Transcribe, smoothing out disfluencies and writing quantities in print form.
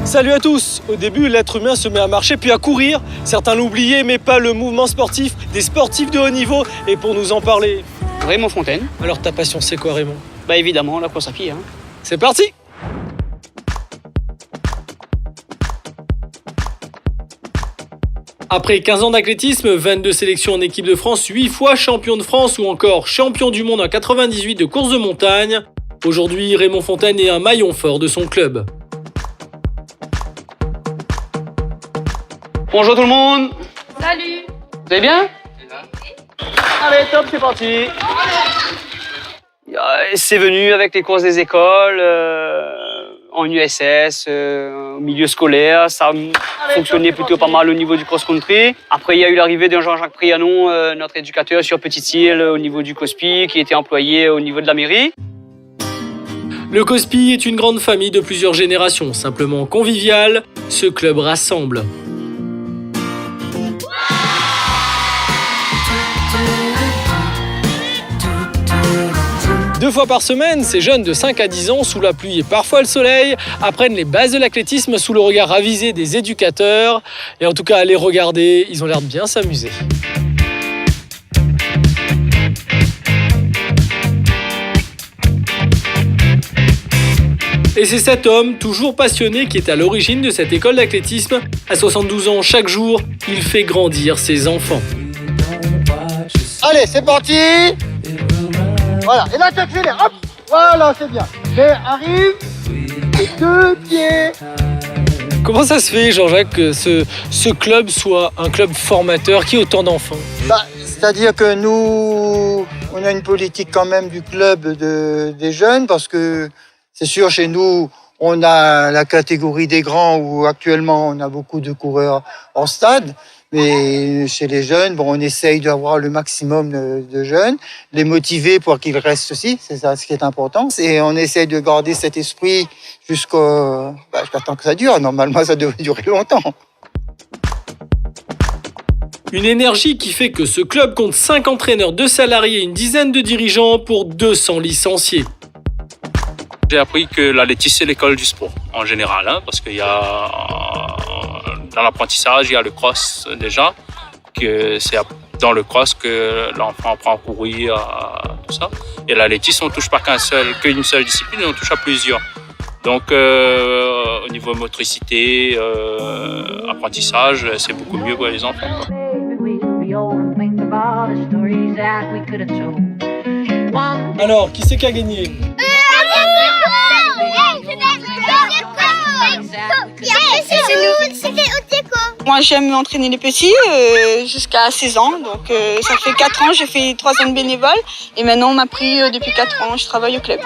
Salut à tous! Au début, l'être humain se met à marcher puis à courir. Certains l'oubliaient, mais pas le mouvement sportif des sportifs de haut niveau. Et pour nous en parler... Raymond Fontaine. Alors ta passion, c'est quoi, Raymond? Bah évidemment, la course à pied. C'est parti! Après 15 ans d'athlétisme, 22 sélections en équipe de France, 8 fois champion de France ou encore champion du monde en 98 de course de montagne, aujourd'hui Raymond Fontaine est un maillon fort de son club. Bonjour tout le monde. Salut. Vous allez bien? Allez, top, c'est parti. C'est venu avec les courses des écoles, en USS, au milieu scolaire. Ça fonctionnait plutôt pas mal au niveau du cross-country. Après, il y a eu l'arrivée de Jean-Jacques Prianon, notre éducateur sur Petite-Île, au niveau du COSPI, qui était employé au niveau de la mairie. Le COSPI est une grande famille de plusieurs générations, simplement conviviale. Ce club rassemble. Deux fois par semaine, ces jeunes de 5 à 10 ans, sous la pluie et parfois le soleil, apprennent les bases de l'athlétisme sous le regard avisé des éducateurs. Et en tout cas, à les regarder, ils ont l'air de bien s'amuser. Et c'est cet homme, toujours passionné, qui est à l'origine de cette école d'athlétisme. À 72 ans, chaque jour, il fait grandir ses enfants. Allez, c'est parti! Voilà, et là tu accélères, hop! Voilà, c'est bien. Mais arrive, et 2 pieds. Comment ça se fait, Jean-Jacques, que ce club soit un club formateur qui ait autant d'enfants? C'est-à-dire que nous, on a une politique quand même du club des jeunes, parce que c'est sûr, chez nous, on a la catégorie des grands où actuellement on a beaucoup de coureurs en stade. Mais chez les jeunes, on essaye d'avoir le maximum de jeunes, les motiver pour qu'ils restent aussi, c'est ça ce qui est important. Et on essaye de garder cet esprit jusqu'à temps que ça dure. Normalement, ça devrait durer longtemps. Une énergie qui fait que ce club compte 5 entraîneurs, 2 salariés et une dizaine de dirigeants pour 200 licenciés. J'ai appris que l'athlétisme, c'est l'école du sport en général, parce qu'il y a dans l'apprentissage, il y a le cross déjà, que c'est dans le cross que l'enfant apprend à courir, tout ça. Et l'athlétisme, on ne touche pas qu'une seule discipline, on touche à plusieurs. Donc au niveau motricité, apprentissage, c'est beaucoup mieux pour les enfants, quoi. Alors, qui c'est qui a gagné? Moi j'aime entraîner les petits jusqu'à 16 ans, donc ça fait 4 ans, j'ai fait 3 ans de bénévole et maintenant on m'a pris depuis 4 ans, je travaille au club.